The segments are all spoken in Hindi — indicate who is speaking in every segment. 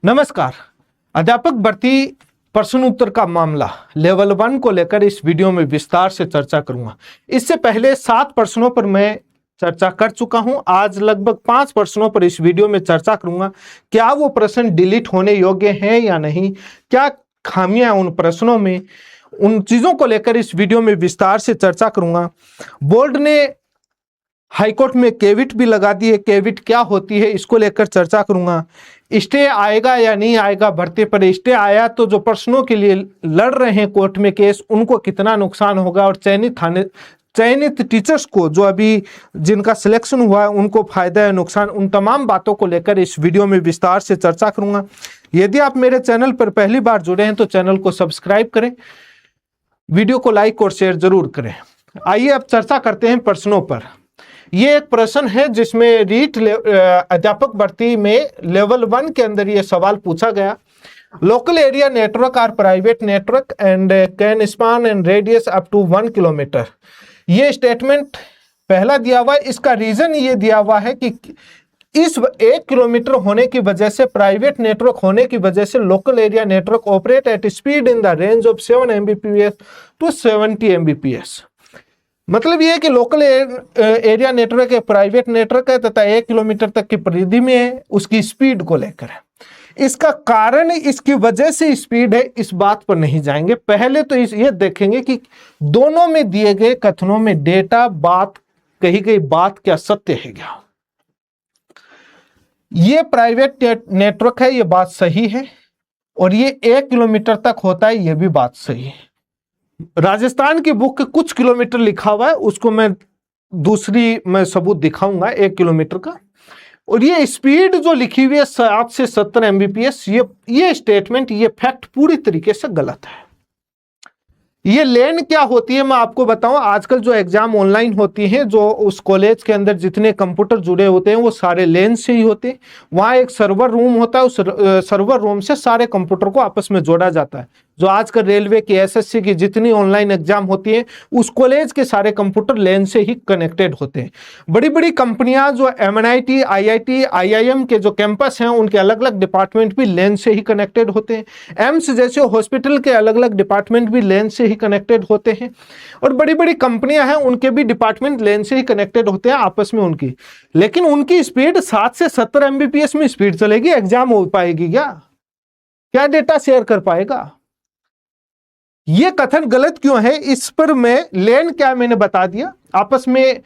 Speaker 1: नमस्कार। अध्यापक भर्ती प्रश्न उत्तर का मामला लेवल 1 को लेकर इस वीडियो में विस्तार से चर्चा करूंगा। इससे पहले 7 प्रश्नों पर मैं चर्चा कर चुका हूं। आज लगभग 5 प्रश्नों पर इस वीडियो में चर्चा करूंगा। क्या वो प्रश्न डिलीट होने योग्य हैं या नहीं, क्या खामियां उन प्रश्नों में, उन चीजों को लेकर इस वीडियो में विस्तार से चर्चा करूंगा। बोर्ड ने हाईकोर्ट में केविट भी लगा दी है। केविट क्या होती है इसको लेकर चर्चा करूंगा। स्टे आएगा या नहीं आएगा भर्ती पर। स्टे आया तो जो प्रश्नों के लिए लड़ रहे हैं कोर्ट में केस, उनको कितना नुकसान होगा, और चयनित टीचर्स को जो अभी जिनका सिलेक्शन हुआ है उनको फायदा है नुकसान, उन तमाम बातों को लेकर इस वीडियो में विस्तार से चर्चा करूंगा। यदि आप मेरे चैनल पर पहली बार जुड़े हैं तो चैनल को सब्सक्राइब करें, वीडियो को लाइक और शेयर जरूर करें। आइए अब चर्चा करते हैं प्रश्नों पर। ये एक प्रश्न है जिसमें रीट अध्यापक भर्ती में लेवल 1 के अंदर ये सवाल पूछा गया। Local area network are private network and can span and radius up to 1 kilometre. ये स्टेटमेंट पहला दिया हुआ है। इसका रीजन ये दिया हुआ है कि इस 1 किलोमीटर होने की वजह से, प्राइवेट नेटवर्क होने की वजह से local area network operate at speed in the range of 7 Mbps to 70 Mbps। मतलब ये है कि लोकल एरिया नेटवर्क एक प्राइवेट नेटवर्क है तथा 1 किलोमीटर तक की परिधि में है, उसकी स्पीड को लेकर है। इसका कारण इसकी वजह से स्पीड है, इस बात पर नहीं जाएंगे। पहले तो ये देखेंगे कि दोनों में दिए गए कथनों में डेटा, बात कही गई बात क्या सत्य है क्या। ये प्राइवेट नेटवर्क है, ये बात सही है, और ये 1 किलोमीटर तक होता है, ये भी बात सही है। राजस्थान की बुक के कुछ किलोमीटर लिखा हुआ है, उसको मैं सबूत दिखाऊंगा 1 किलोमीटर का। और ये स्पीड जो लिखी हुई है 7 से 70 Mbps, ये स्टेटमेंट, ये फैक्ट पूरी तरीके से गलत है। ये लेन क्या होती है मैं आपको बताऊं। आजकल जो एग्जाम ऑनलाइन होती हैं, जो उस कॉलेज के अंदर जितने कंप्यूटर जुड़े होते हैं वो सारे लेन से ही होते हैं। वहां एक सर्वर रूम होता है, उस सर्वर रूम से सारे कंप्यूटर को आपस में जोड़ा जाता है। जो आजकल रेलवे की, SSC की जितनी ऑनलाइन एग्जाम होती है, उस कॉलेज के सारे कंप्यूटर लेन से ही कनेक्टेड होते हैं। बड़ी बड़ी कंपनियां जो MNIT, IIT, IIM के जो कैंपस हैं, उनके अलग अलग डिपार्टमेंट भी लेन से ही कनेक्टेड होते हैं। एम्स जैसे हॉस्पिटल के अलग अलग डिपार्टमेंट भी लेन से ही कनेक्टेड होते हैं। और बड़ी बड़ी कंपनियां हैं, उनके भी डिपार्टमेंट लेन से ही कनेक्टेड होते हैं आपस में उनकी। लेकिन उनकी स्पीड 7 से 70 Mbps में स्पीड चलेगी, एग्जाम हो पाएगी क्या डेटा शेयर कर पाएगा? ये कथन गलत क्यों है, इस पर लेन क्या मैंने बता दिया। आपस में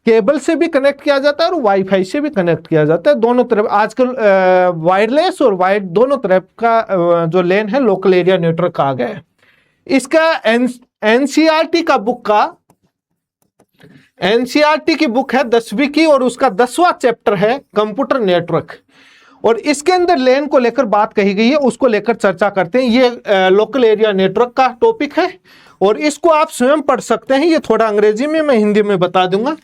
Speaker 1: केबल से भी कनेक्ट किया जाता है और वाईफाई से भी कनेक्ट किया जाता है। दोनों तरफ आजकल वायरलेस और वायर्ड दोनों तरफ का जो लेन है लोकल एरिया नेटवर्क आ गया है। इसका NCERT की बुक है 10वीं की, और उसका 10वां चैप्टर है कंप्यूटर नेटवर्क, और इसके अंदर लेन को लेकर बात कही गई है, उसको लेकर चर्चा करते हैं। ये लोकल एरिया नेटवर्क का टॉपिक है और इसको आप स्वयं पढ़ सकते हैं। ये थोड़ा अंग्रेजी में, मैं हिंदी में बता दूंगा।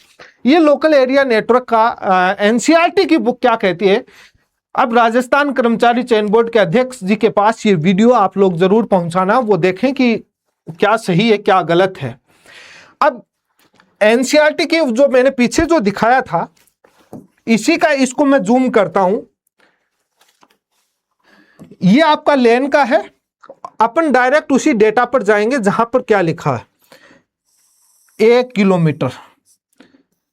Speaker 1: ये लोकल एरिया नेटवर्क का NCERT की बुक क्या कहती है। अब राजस्थान कर्मचारी चयन बोर्ड के अध्यक्ष जी के पास ये वीडियो आप लोग जरूर पहुंचाना, वो देखें कि क्या सही है क्या गलत है। अब NCERT के जो मैंने पीछे जो दिखाया था, इसी का इसको मैं जूम करता हूं। ये आपका लेन का है। अपन डायरेक्ट उसी डेटा पर जाएंगे जहां पर क्या लिखा है, 1 kilometre.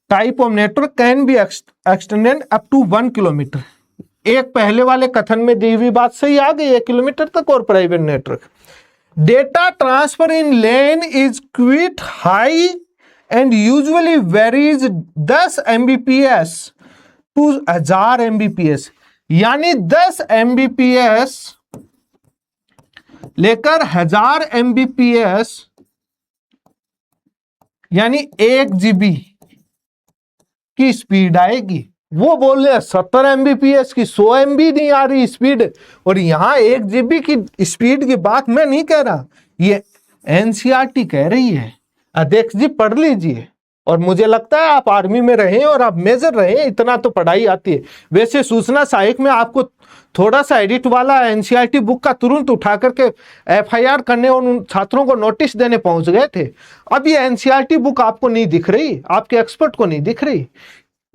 Speaker 1: Type of network can be extended up to 1 kilometre. एक पहले वाले कथन में दी हुई बात सही आ गई, 1 किलोमीटर तक, और private network. Data transfer in LAN is quite high and usually varies 10 Mbps to 1000 Mbps। यानी 10 Mbps लेकर 1000 Mbps, यानी 1 GB की स्पीड आएगी। वो बोल रहे 70 Mbps की, 100 MB नहीं आ रही स्पीड, और यहां 1 GB की स्पीड की बात मैं नहीं कह रहा, ये NCERT कह रही है। अध्यक्ष जी पढ़ लीजिए। और मुझे लगता है आप आर्मी में रहे और आप मेजर रहे, इतना तो पढ़ाई आती है। वैसे सूचना सहायक में आपको थोड़ा सा एडिट वाला NCERT बुक का तुरंत उठा करके FIR करने और उन छात्रों को नोटिस देने पहुंच गए थे। अब ये NCERT बुक आपको नहीं दिख रही, आपके एक्सपर्ट को नहीं दिख रही,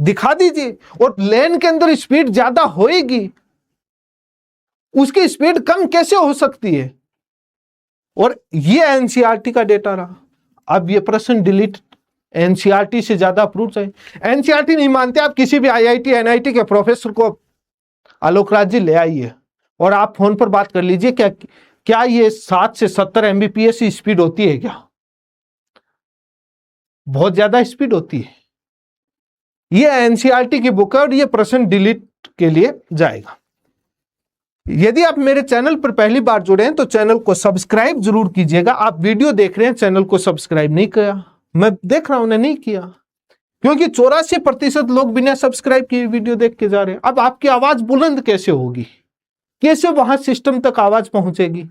Speaker 1: दिखा दीजिए। और लेन के अंदर स्पीड ज्यादा होएगी उसकी स्पीड कम कैसे हो सकती है? और ये एनसीईआरटी का डेटा रहा। अब ये प्रश्न डिलीट, एनसीईआरटी से ज्यादा प्रूफ है। एनसीईआरटी नहीं मानते, आप किसी भी आईआईटी एनआईटी के प्रोफेसर को आलोक राज जी ले आइए और आप फोन पर बात कर लीजिए, क्या ये 7 से 70 एमबीपीएस की स्पीड होती है क्या? बहुत ज्यादा स्पीड होती है। ये एनसीईआरटी की बुक है और ये प्रश्न डिलीट के लिए जाएगा। यदि आप मेरे चैनल पर पहली बार जुड़े हैं तो चैनल को सब्सक्राइब जरूर कीजिएगा। आप वीडियो देख रहे हैं, चैनल को सब्सक्राइब नहीं किया, मैं देख रहा हूं उन्हें नहीं किया, क्योंकि 84% लोग बिना सब्सक्राइब किए वीडियो देख के जा रहे हैं। अब आपकी आवाज बुलंद कैसे होगी, कैसे वहां सिस्टम तक आवाज पहुंचेगी?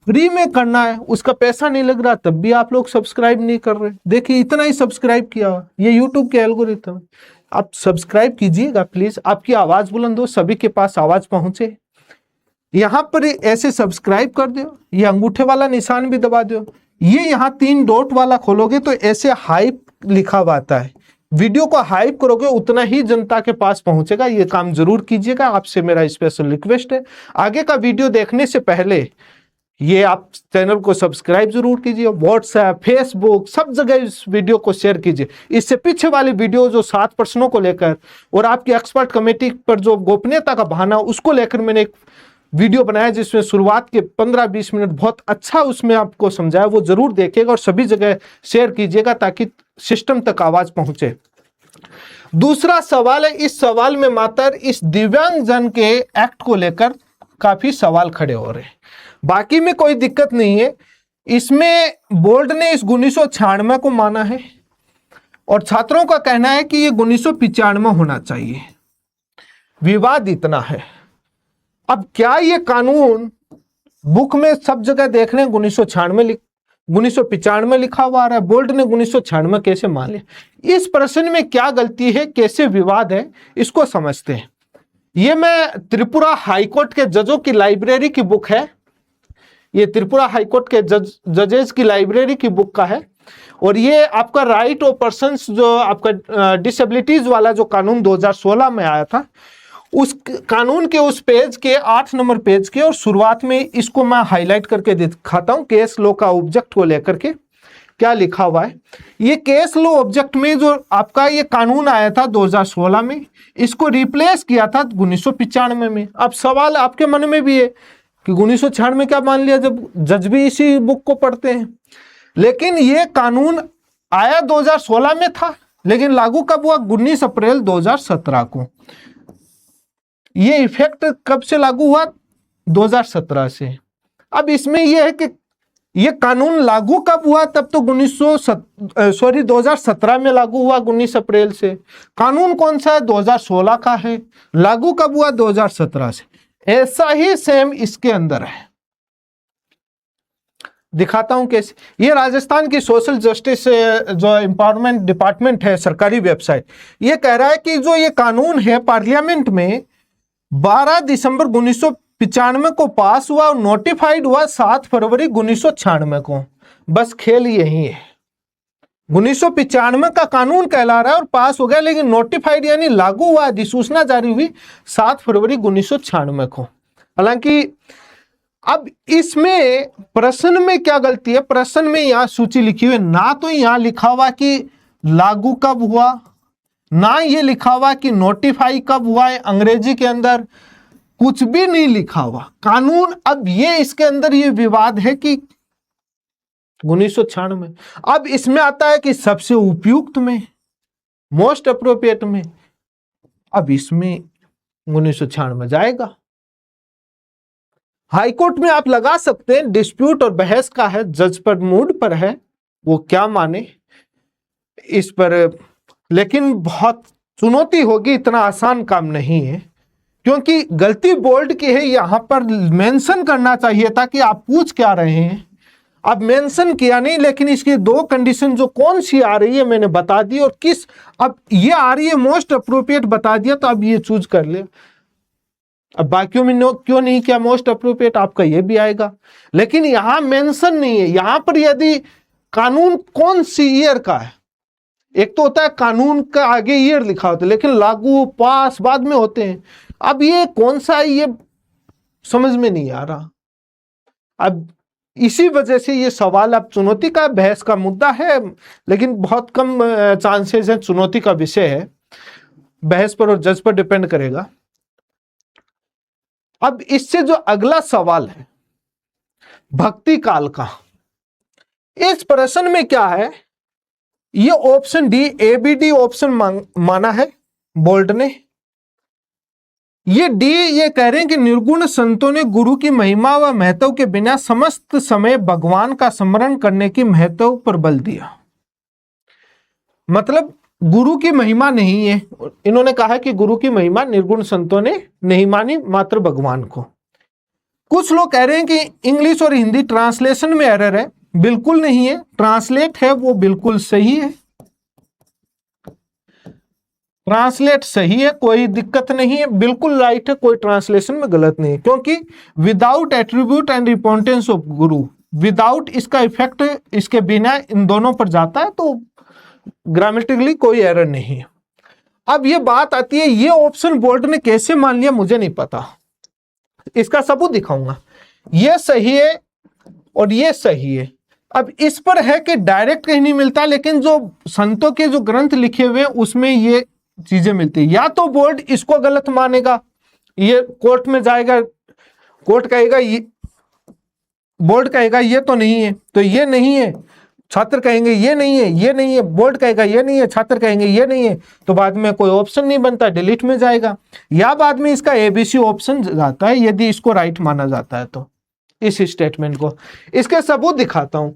Speaker 1: फ्री में करना है, उसका पैसा नहीं लग रहा, तब भी आप लोग सब्सक्राइब नहीं कर रहे। देखिए इतना ही सब्सक्राइब किया, ये यूट्यूब के एल्गोरिथम। आप सब्सक्राइब कीजिएगा प्लीज, आपकी आवाज बुलंद हो, सभी के पास आवाज पहुंचे। यहां पर ऐसे सब्सक्राइब कर दो, ये अंगूठे वाला निशान भी दबा दो, ये यहाँ 3 डॉट वाला खोलोगे तो ऐसे हाइप लिखा हुआ आता है। वीडियो को हाइप करोगे उतना ही जनता के पास पहुंचेगा। ये काम जरूर कीजिएगा, आपसे मेरा स्पेशल रिक्वेस्ट है। आगे का वीडियो देखने से पहले ये आप चैनल को सब्सक्राइब जरूर कीजिए। व्हाट्सएप, फेसबुक, सब जगह इस वीडियो को शेयर कीजिए। इससे पीछे वाली वीडियो जो 7 प्रश्नों को लेकर और आपकी एक्सपर्ट कमेटी पर जो गोपनीयता का बहाना, उसको लेकर मैंने एक वीडियो बनाया जिसमें शुरुआत के 15-20 मिनट बहुत अच्छा उसमें आपको समझाया, वो जरूर देखिएगा और सभी जगह शेयर कीजिएगा ताकि सिस्टम तक आवाज पहुंचे। दूसरा सवाल है, इस सवाल में मात्र इस दिव्यांग जन के एक्ट को लेकर काफी सवाल खड़े हो रहे हैं, बाकी में कोई दिक्कत नहीं है। इसमें बोर्ड ने इस 1996 को माना है और छात्रों का कहना है कि ये 1995 होना चाहिए। विवाद इतना है। अब क्या ये कानून बुक में सब जगह देख रहे हैं 1995 लिखा हुआ आ रहा है, बोर्ड ने 1996 कैसे मान लिया? इस प्रश्न में क्या गलती है, कैसे विवाद है, इसको समझते हैं। ये मैं त्रिपुरा हाईकोर्ट के जजों की लाइब्रेरी की बुक है, ये त्रिपुरा हाईकोर्ट के जजेस की लाइब्रेरी की बुक का है और ये आपका राइट ऑफ पर्सन्स जो आपका डिसेबिलिटीज वाला जो कानून 2016 में आया था, उस कानून के उस पेज के 8 नंबर पेज के, और शुरुआत में इसको मैं हाईलाइट करके दिखाता हूं केस लॉ का ऑब्जेक्ट को लेकर के क्या लिखा हुआ है। ये केस लॉ ऑब्जेक्ट में जो आपका ये कानून आया था 2016 में, इसको रिप्लेस किया था 1995 में। अब सवाल आपके मन में भी है कि 1996 में क्या मान लिया, जब जज भी इसी बुक को पढ़ते हैं। लेकिन ये कानून आया 2016 में था, लेकिन लागू कब हुआ? 19 अप्रैल 2017 को। ये इफेक्ट कब से लागू हुआ? 2017 से। अब इसमें यह है कि ये कानून लागू कब हुआ? तब तो 2017 में लागू हुआ 19 अप्रैल से। कानून कौन सा है? 2016 का है। लागू कब हुआ? 2017 से। ऐसा ही सेम इसके अंदर है, दिखाता हूं कैसे। ये राजस्थान की सोशल जस्टिस जो एम्पावरमेंट डिपार्टमेंट है, सरकारी वेबसाइट, ये कह रहा है कि जो ये कानून है पार्लियामेंट में 12 दिसंबर 1995 को पास हुआ और नोटिफाइड हुआ 7 फरवरी 1996 को। बस खेल यही है, 1995 का कानून कहला रहा है और पास हो गया, लेकिन नोटिफाइड यानी लागू हुआ, अधिसूचना जारी हुई 7 फरवरी 1996 को। हालांकि अब इसमें प्रश्न में क्या गलती है? प्रश्न में यहां सूची लिखी हुई, ना तो यहां लिखा हुआ कि लागू कब हुआ, ना ये लिखा हुआ कि नोटिफाई कब हुआ है, अंग्रेजी के अंदर कुछ भी नहीं लिखा हुआ कानून। अब ये इसके अंदर ये विवाद है कि 1996। अब इसमें आता है कि सबसे उपयुक्त में, मोस्ट अप्रोप्रिएट में, अब इसमें 1996 जाएगा। हाईकोर्ट में आप लगा सकते हैं, डिस्प्यूट और बहस का है, जज पर मूड पर है वो क्या माने इस पर, लेकिन बहुत चुनौती होगी, इतना आसान काम नहीं है, क्योंकि गलती बोल्ड की है। यहां पर मेंशन करना चाहिए था कि आप पूछ क्या रहे हैं, अब मेंशन किया नहीं। लेकिन इसकी 2 कंडीशन जो कौन सी आ रही है मैंने बता दी, और किस, अब ये आ रही है मोस्ट अप्रोप्रिएट बता दिया, तो अब ये चूज कर ले। अब बाकियों में क्यों नहीं किया मोस्ट अप्रोप्रिएट, आपका ये भी आएगा, लेकिन यहां मेंशन नहीं है। यहां पर यदि कानून कौन सी ईयर का है, एक तो होता है कानून का आगे ईयर लिखा होता है, लेकिन लागू पास बाद में होते हैं। अब ये कौन सा, ये समझ में नहीं आ रहा। अब इसी वजह से ये सवाल अब चुनौती का, बहस का मुद्दा है, लेकिन बहुत कम चांसेस है, चुनौती का विषय है, बहस पर और जज पर डिपेंड करेगा। अब इससे जो अगला सवाल है भक्ति काल का, इस प्रश्न में क्या है, ये ऑप्शन डी एबीडी ऑप्शन माना है बोल्ड ने। ये डी ये कह रहे हैं कि निर्गुण संतों ने गुरु की महिमा व महत्व के बिना समस्त समय भगवान का स्मरण करने की महत्व पर बल दिया। मतलब गुरु की महिमा नहीं है, इन्होंने कहा कि गुरु की महिमा निर्गुण संतों ने नहीं मानी, मात्र भगवान को। कुछ लोग कह रहे हैं कि इंग्लिश और हिंदी ट्रांसलेशन में एरर है। बिल्कुल नहीं है, ट्रांसलेट है वो बिल्कुल सही है, ट्रांसलेट सही है, कोई दिक्कत नहीं है, बिल्कुल राइट है, कोई ट्रांसलेशन में गलत नहीं है। क्योंकि without attribute and importance of Guru, without इसका इफेक्ट इसके बिना इन दोनों पर जाता है, तो ग्रामेटिकली कोई एरर नहीं है। अब ये बात आती है, ये ऑप्शन बोल्ड ने कैसे मान लिया मुझे नहीं पता, इसका सबूत दिखाऊंगा। ये सही है और ये सही है। अब इस पर है कि डायरेक्ट कहीं नहीं मिलता, लेकिन जो संतों के जो ग्रंथ लिखे हुए हैं उसमें ये चीजें मिलती है। या तो बोर्ड इसको गलत मानेगा, ये कोर्ट में जाएगा, कोर्ट कहेगा ये, बोर्ड कहेगा ये तो नहीं है, तो ये नहीं है, छात्र कहेंगे ये नहीं है, ये नहीं है, बोर्ड कहेगा ये नहीं है, छात्र कहेंगे ये नहीं है, तो बाद में कोई ऑप्शन नहीं बनता, डिलीट में जाएगा। या बाद में इसका एबीसी ऑप्शन जाता है यदि इसको राइट माना जाता है तो, इस स्टेटमेंट को। इसके सबूत दिखाता हूं।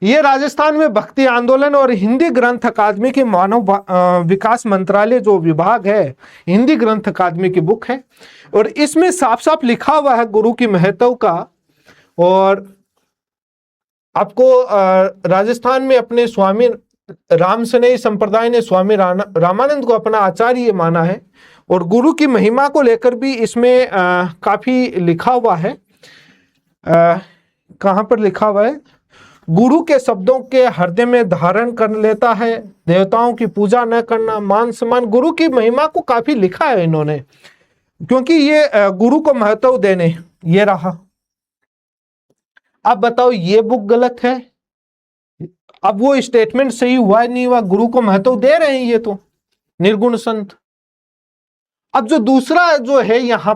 Speaker 1: ये राजस्थान में भक्ति आंदोलन और हिंदी ग्रंथ अकादमी के मानव विकास मंत्रालय जो विभाग है, हिंदी ग्रंथ अकादमी की बुक है, और इसमें साफ साफ लिखा हुआ है गुरु की महत्व का। और आपको राजस्थान में अपने स्वामी रामसनेही संप्रदाय ने स्वामी रामानंद को अपना आचार्य माना है, और गुरु की महिमा को लेकर भी इसमें काफी लिखा हुआ है। कहां पर लिखा हुआ है, गुरु के शब्दों के हृदय में धारण कर लेता है, देवताओं की पूजा न करना, मान सम्मान, गुरु की महिमा को काफी लिखा है इन्होंने, क्योंकि ये गुरु को महत्व देने, ये रहा। अब बताओ ये बुक गलत है, अब वो स्टेटमेंट सही हुआ नहीं हुआ, गुरु को महत्व दे रहे हैं ये तो निर्गुण संत। अब जो दूसरा जो है यहाँ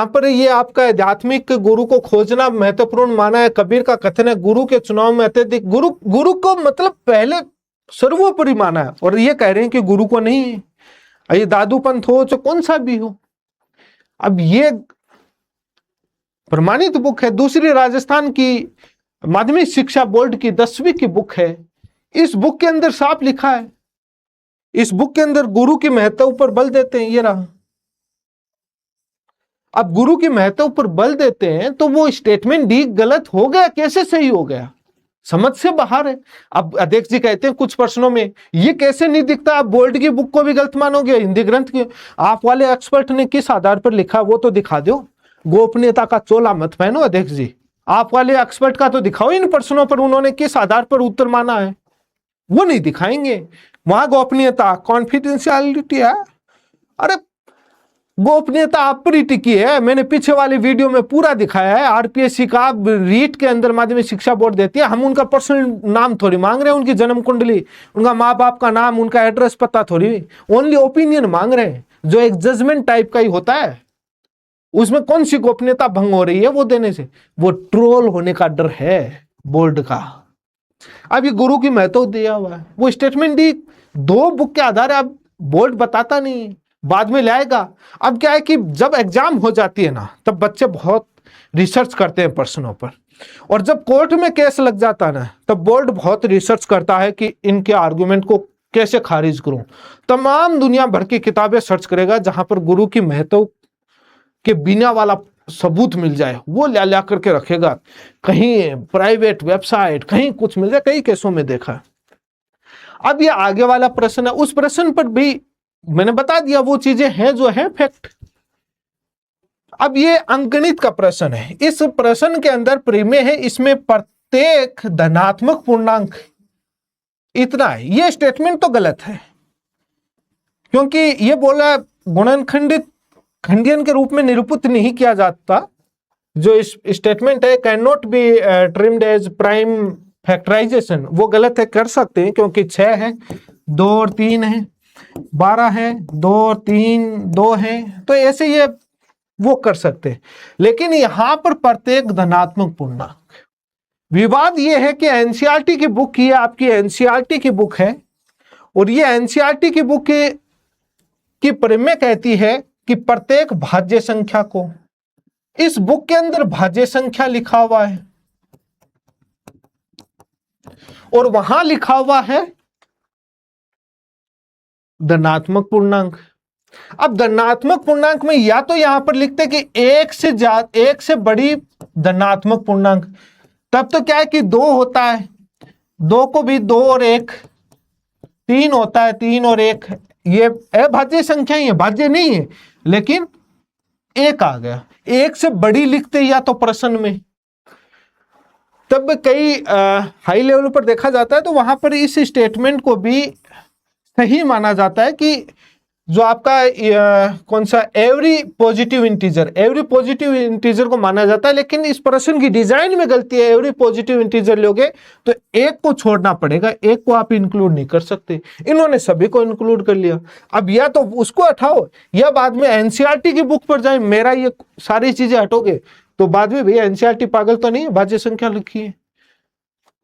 Speaker 1: पर ये आपका आध्यात्मिक गुरु को खोजना महत्वपूर्ण माना है। कबीर का कथन है, गुरु के चुनाव में अत्यधिक गुरु को मतलब पहले सर्वोपरि माना है, और ये कह रहे हैं कि गुरु को नहीं है। ये दादू पंथ हो चाहे कौन सा भी हो, अब ये प्रमाणित बुक है। दूसरी राजस्थान की माध्यमिक शिक्षा बोर्ड की 10वीं की बुक है, इस बुक के अंदर साफ लिखा है, इस बुक के अंदर गुरु की महत्व पर बल देते हैं, ये रहा। अब गुरु की महत्व पर बल देते हैं तो वो स्टेटमेंट डी गलत हो गया, कैसे सही हो गया, समझ से बाहर है। अब अध्यक्ष जी कहते हैं कुछ प्रश्नों में ये कैसे नहीं दिखता, आप बोर्ड की बुक को भी गलत मानोगे, हिंदी ग्रंथ की। आप वाले एक्सपर्ट ने किस आधार पर लिखा वो तो दिखा दो, गोपनीयता का चोला मत पहनो अध्यक्ष जी, आप वाले एक्सपर्ट का तो दिखाओ, इन प्रश्नों पर उन्होंने किस आधार पर उत्तर माना है, वो नहीं दिखाएंगे। वहां गोपनीयता कॉन्फिडेंशियलिटी है, अरे गोपनीयता आप पर ही टिकी है, मैंने पीछे वाली वीडियो में पूरा दिखाया है। आरपीएससी का रीट के अंदर माध्यमिक शिक्षा बोर्ड देती है, हम उनका पर्सनल नाम थोड़ी मांग रहे हैं, उनकी जन्म कुंडली, उनका माँ बाप का नाम, उनका एड्रेस पता थोड़ी, ओनली ओपिनियन मांग रहे हैं, जो एक जजमेंट टाइप का ही होता है। उसमें कौन सी गोपनीयता भंग हो रही है वो देने से, वो ट्रोल होने का डर है बोर्ड का। अब ये गुरु की महत्व दिया हुआ है, वो स्टेटमेंट दी 2 बुक के आधार है, अब बोर्ड बताता नहीं, बाद में लाएगा। अब क्या है कि जब एग्जाम हो जाती है ना, तब बच्चे बहुत रिसर्च करते हैं प्रश्नों पर, और जब कोर्ट में केस लग जाता है ना, तब बोर्ड बहुत रिसर्च करता है कि इनके आर्गुमेंट को कैसे खारिज करूं। तमाम दुनिया भर की किताबें सर्च करेगा, जहां पर गुरु की महत्व के बिना वाला सबूत मिल जाए वो ला करके रखेगा, कहीं प्राइवेट वेबसाइट, कहीं कुछ मिल जाए, कई केसों में देखा। अब ये आगे वाला प्रश्न है, उस प्रश्न पर भी मैंने बता दिया वो चीजें हैं जो है फैक्ट। अब ये अंकगणित का प्रश्न है, इस प्रश्न के अंदर प्रमेय है, इसमें प्रत्येक धनात्मक पूर्णांक इतना है। ये स्टेटमेंट तो गलत है, क्योंकि ये बोला गुणनखंडित खंडियन के रूप में निरूपित नहीं किया जाता। जो इस स्टेटमेंट है can not be termed as prime factorisation, वो गलत है, कर सकते हैं क्योंकि 6 है, 2 और 3 है, 12 है, 2 और 3 2 है, तो ऐसे ये वो कर सकते हैं। लेकिन यहां पर प्रत्येक धनात्मक पूर्णांक, विवाद ये है कि एनसीईआरटी की बुक, ये आपकी एनसीईआरटी की बुक है और ये एनसीईआरटी की बुक की प्रमेय कहती है कि प्रत्येक भाज्य संख्या को, इस बुक के अंदर भाज्य संख्या लिखा हुआ है और वहां लिखा हुआ है धनात्मक पूर्णांक। अब धनात्मक पूर्णांक में या तो यहां पर लिखते कि एक से बड़ी धनात्मक पूर्णांक, तब तो क्या है कि 2 होता है, 2 को भी 2 और 1, 3 होता है, 3 और 1, ये अभाज्य संख्या ही है, भाज्य नहीं है, लेकिन 1 आ गया। 1 से बड़ी लिखते या तो प्रश्न में, तब कई हाई लेवल पर देखा जाता है तो वहां पर इस स्टेटमेंट को भी सही माना जाता है कि जो आपका कौन सा एवरी पॉजिटिव इंटीजर को माना जाता है। लेकिन इस प्रश्न की डिजाइन में गलती है, एवरी पॉजिटिव इंटीजर लोगे तो 1 को छोड़ना पड़ेगा, 1 को आप इंक्लूड नहीं कर सकते। इन्होंने सभी को इंक्लूड कर लिया। अब या तो उसको हटाओ या बाद में एनसीईआरटी की बुक पर जाए, मेरा ये सारी चीजें हटोगे तो बाद में भैया एनसीईआरटी पागल तो नहीं है, भाज्य संख्या लिखी है।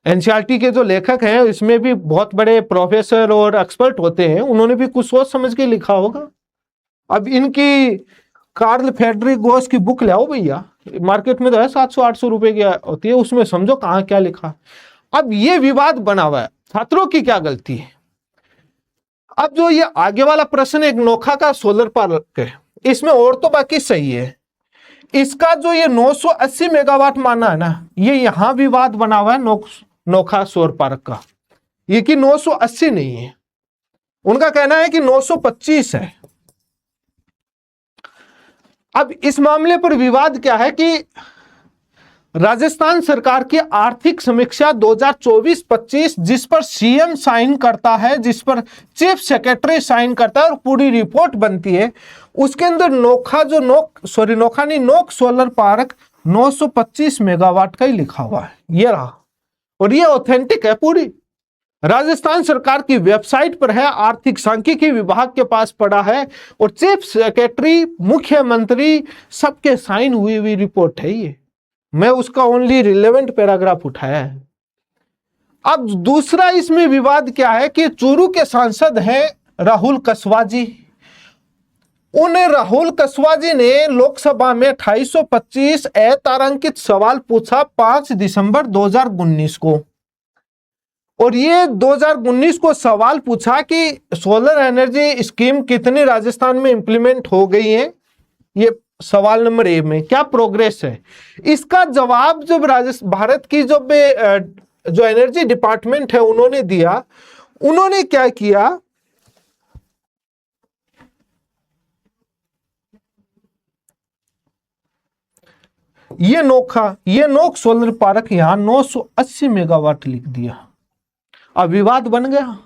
Speaker 1: एनसीईआरटी के जो लेखक हैं इसमें भी बहुत बड़े प्रोफेसर और एक्सपर्ट होते हैं, उन्होंने भी कुछ सोच समझ के लिखा होगा। अब इनकी कार्ल फ्रेडरिक गोस की बुक ले आओ भैया, मार्केट में तो है 700-800 रुपए की होती है, उसमें समझो कहाँ क्या लिखा। अब ये विवाद बना हुआ है, छात्रों की क्या गलती है। अब जो ये आगे वाला प्रश्न एक नोखा का सोलर पार्क है, इसमें और तो बाकी सही है, इसका जो ये 980 मेगावाट माना है ना, ये यहां विवाद बना हुआ है नोखा सौर पार्क का, ये कि 980 नहीं है, उनका कहना है कि 925 है। अब इस मामले पर विवाद क्या है कि राजस्थान सरकार की आर्थिक समीक्षा 2024-25 जिस पर सीएम साइन करता है, जिस पर चीफ सेक्रेटरी साइन करता है और पूरी रिपोर्ट बनती है, उसके अंदर नोक सोलर पार्क 925 मेगावाट का ही लिखा हुआ है, ये रहा। और ये ऑथेंटिक है, पूरी राजस्थान सरकार की वेबसाइट पर है, आर्थिक सांख्यिकी विभाग के पास पड़ा है और चीफ सेक्रेटरी, मुख्यमंत्री सबके साइन हुई हुई रिपोर्ट है ये। मैं उसका ओनली रिलेवेंट पैराग्राफ उठाया है। अब दूसरा इसमें विवाद क्या है कि चूरू के सांसद हैं राहुल कसवाजी, उन राहुल कसवाजी ने लोकसभा में 2825 अतारांकित सवाल पूछा 5 दिसंबर 2019 को, और ये 2019 को सवाल पूछा कि सोलर एनर्जी स्कीम कितनी राजस्थान में इंप्लीमेंट हो गई है, ये सवाल नंबर ए में क्या प्रोग्रेस है। इसका जवाब जब भारत की जो एनर्जी डिपार्टमेंट है उन्होंने दिया, उन्होंने क्या किया, ये नोक सोलर पार्क यहां 980 मेगावाट लिख दिया। अब विवाद बन गया,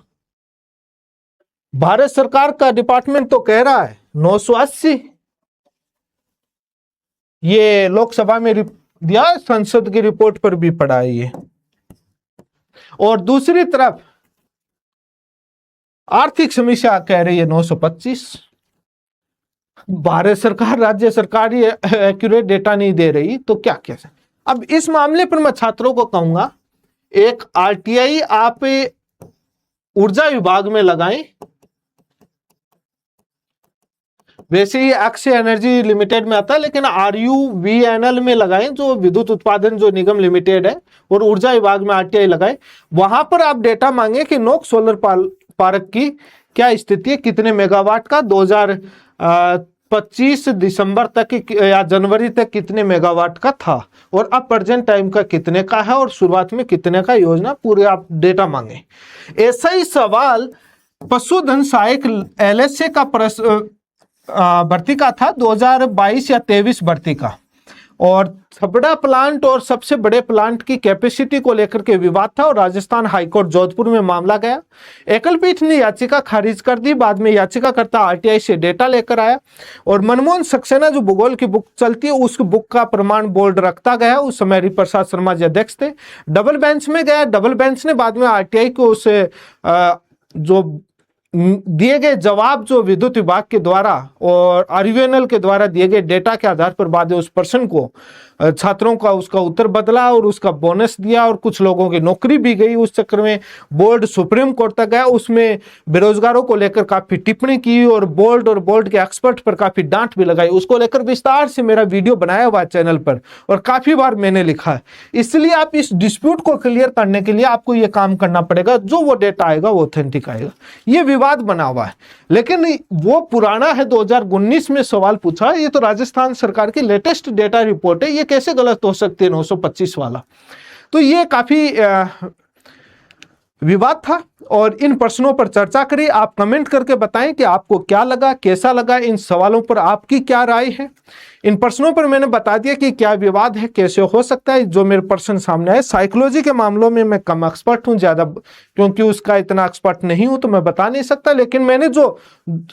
Speaker 1: भारत सरकार का डिपार्टमेंट तो कह रहा है 980, ये लोकसभा में दिया, संसद की रिपोर्ट पर भी पड़ा है ये। और दूसरी तरफ आर्थिक समीक्षा कह रही है 925। भारत सरकार, राज्य सरकार ये एक्यूरेट डेटा नहीं दे रही तो क्या कैसे। अब इस मामले पर मैं छात्रों को कहूंगा, एक आरटीआई आप ऊर्जा विभाग में लगाएं, वैसे ही अक्षय एनर्जी लिमिटेड में आता है, लेकिन RUVNL में लगाएं जो विद्युत उत्पादन जो निगम लिमिटेड है, और ऊर्जा विभाग में आरटीआई लगाएं। वहां पर आप डेटा मांगे कि नोक सोलर पार्क की क्या स्थिति है, कितने मेगावाट का 2025 दिसंबर तक या जनवरी तक कितने मेगावाट का था, और अब प्रेजेंट टाइम का कितने का है, और शुरुआत में कितने का योजना, पूरे आप डेटा मांगे। ऐसा ही सवाल पशुधन सहायक LSA का भर्ती का था 2022 या 23 भर्ती का, और छबड़ा प्लांट और सबसे बड़े प्लांट की कैपेसिटी को लेकर के विवाद था और राजस्थान हाईकोर्ट जोधपुर में मामला गया। एकल पीठ ने याचिका खारिज कर दी। बाद में याचिकाकर्ता आरटीआई से डेटा लेकर आया और मनमोहन सक्सेना जो भूगोल की बुक चलती है उस बुक का प्रमाण बोर्ड रखता गया। उस समय हरिप्रसाद शर्मा जी अध्यक्ष थे। डबल बेंच में गया। डबल बेंच ने बाद में आरटीआई को उसे जो दिए गए जवाब जो विद्युत विभाग के द्वारा और आरवीएनएल के द्वारा दिए गए डेटा के आधार पर बाद में उस पर्सन को छात्रों का उसका उत्तर बदला और उसका बोनस दिया और कुछ लोगों की नौकरी भी गई। उस चक्कर में बोर्ड सुप्रीम कोर्ट तक गया। उसमें बेरोजगारों को लेकर काफी टिप्पणी की और बोर्ड के एक्सपर्ट पर काफी डांट भी लगाई। उसको लेकर विस्तार से मेरा वीडियो बनाया हुआ है चैनल पर और काफी बार मैंने लिखा है। इसलिए आप इस डिस्प्यूट को क्लियर करने के लिए आपको यह काम करना पड़ेगा। जो वो डेटा आएगा वो ऑथेंटिक आएगा। ये विवाद बना हुआ है लेकिन वो पुराना है। 2019 में सवाल पूछा। ये तो राजस्थान सरकार की लेटेस्ट डेटा रिपोर्ट है। ये कैसे गलत हो सकती है 925 वाला। तो ये काफी विवाद था और इन प्रश्नों पर चर्चा करी। आप कमेंट करके बताएं कि आपको क्या लगा, कैसा लगा, इन सवालों पर आपकी क्या राय है। इन प्रश्नों पर मैंने बता दिया कि क्या विवाद है, कैसे हो सकता है। जो मेरे प्रश्न सामने आए, साइकोलॉजी के मामलों में मैं कम एक्सपर्ट हूं, ज्यादा क्योंकि उसका इतना एक्सपर्ट नहीं हूं तो मैं बता नहीं सकता। लेकिन मैंने जो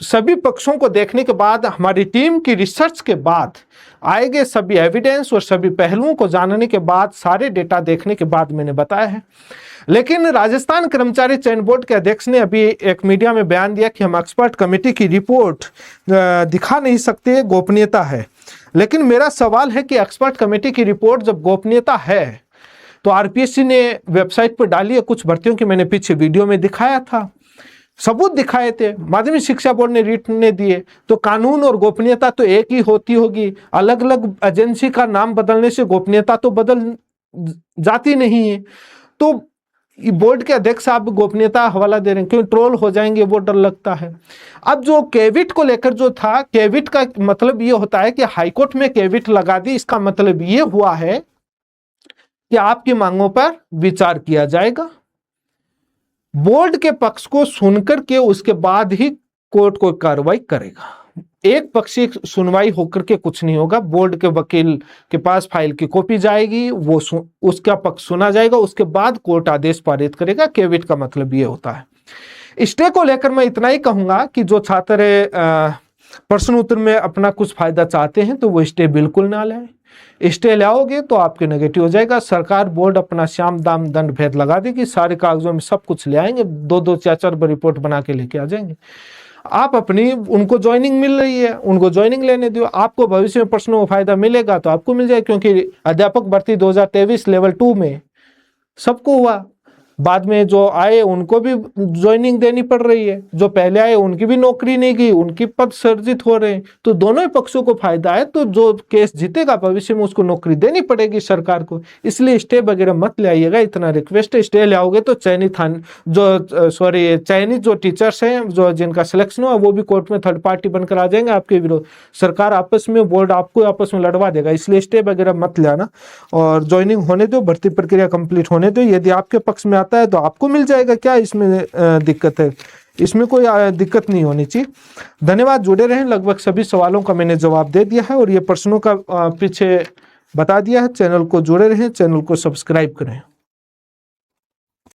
Speaker 1: सभी पक्षों को देखने के बाद, हमारी टीम की रिसर्च के बाद आए गए सभी एविडेंस और सभी पहलुओं को जानने के बाद, सारे डेटा देखने के बाद मैंने बताया है। लेकिन राजस्थान कर्मचारी चयन बोर्ड के अध्यक्ष ने अभी एक मीडिया में बयान दिया कि हम एक्सपर्ट कमेटी की रिपोर्ट दिखा नहीं सकते, गोपनीयता है। लेकिन मेरा सवाल है कि एक्सपर्ट कमेटी की रिपोर्ट जब गोपनीयता है तो आरपीएससी ने वेबसाइट पर डाली है। कुछ भर्तियों की मैंने पीछे वीडियो में दिखाया था, सबूत दिखाए थे। माध्यमिक शिक्षा बोर्ड ने रीट ने दिए। तो कानून और गोपनीयता तो एक ही होती होगी। अलग अलग एजेंसी का नाम बदलने से गोपनीयता तो बदल जाती नहीं है। तो बोर्ड के अध्यक्ष साहब गोपनीयता हवाला दे रहे हैं, क्यों ट्रोल हो जाएंगे, वो डर लगता है। अब जो केविट को लेकर जो था, केविट का मतलब ये होता है कि हाईकोर्ट में केविट लगा दी। इसका मतलब ये हुआ है कि आपकी मांगों पर विचार किया जाएगा। बोर्ड के पक्ष को सुनकर के उसके बाद ही कोर्ट कोई कार्रवाई करेगा। एक पक्षी सुनवाई होकर के कुछ नहीं होगा। बोर्ड के वकील के पास फाइल की कॉपी जाएगी, वो उसका पक्ष सुना जाएगा, उसके बाद कोर्ट आदेश पारित करेगा। केविट का मतलब ये होता है। स्टे को लेकर मैं इतना ही कहूंगा कि जो छात्र प्रश्न उत्तर में अपना कुछ फायदा चाहते हैं तो वो स्टे बिल्कुल ना लाए। स्टे लाओगे तो आपके नेगेटिव हो जाएगा। सरकार बोर्ड अपना श्याम दाम दंड भेद लगा देगी। सारे कागजों में सब कुछ ले आएंगे, 2-2 4-4 रिपोर्ट बना के लेके आ जाएंगे। आप अपनी, उनको ज्वाइनिंग मिल रही है, उनको ज्वाइनिंग लेने दो। आपको भविष्य में प्रश्नों को फायदा मिलेगा तो आपको मिल जाए, क्योंकि अध्यापक भर्ती 2023 लेवल 2 में सबको हुआ। बाद में जो आए उनको भी ज्वाइनिंग देनी पड़ रही है। जो पहले आए उनकी भी नौकरी नहीं गई, उनकी पद सर्जित हो रहे हैं। तो दोनों ही पक्षों को फायदा है। तो जो केस जीतेगा भविष्य में उसको नौकरी देनी पड़ेगी सरकार को। इसलिए स्टे वगैरह मत ले आइएगा, इतना रिक्वेस्ट है। स्टे ले आओगे तो चयनित जो टीचर्स हैं, जो जिनका सिलेक्शन हुआ, वो भी कोर्ट में थर्ड पार्टी बनकर आ जाएंगे आपके विरोध। सरकार आपस में, बोर्ड आपको आपस में लड़वा देगा। इसलिए स्टे वगैरह मत ले आना और ज्वाइनिंग होने दो, भर्ती प्रक्रिया कंप्लीट होने दो। यदि आपके पक्ष में आता है तो आपको मिल जाएगा। क्या इसमें दिक्कत है? इसमें कोई दिक्कत नहीं होनी चाहिए। धन्यवाद, जुड़े रहें। लगभग सभी सवालों का मैंने जवाब दे दिया है और ये प्रश्नों का पीछे बता दिया है। चैनल को जुड़े रहें, चैनल को सब्सक्राइब करें।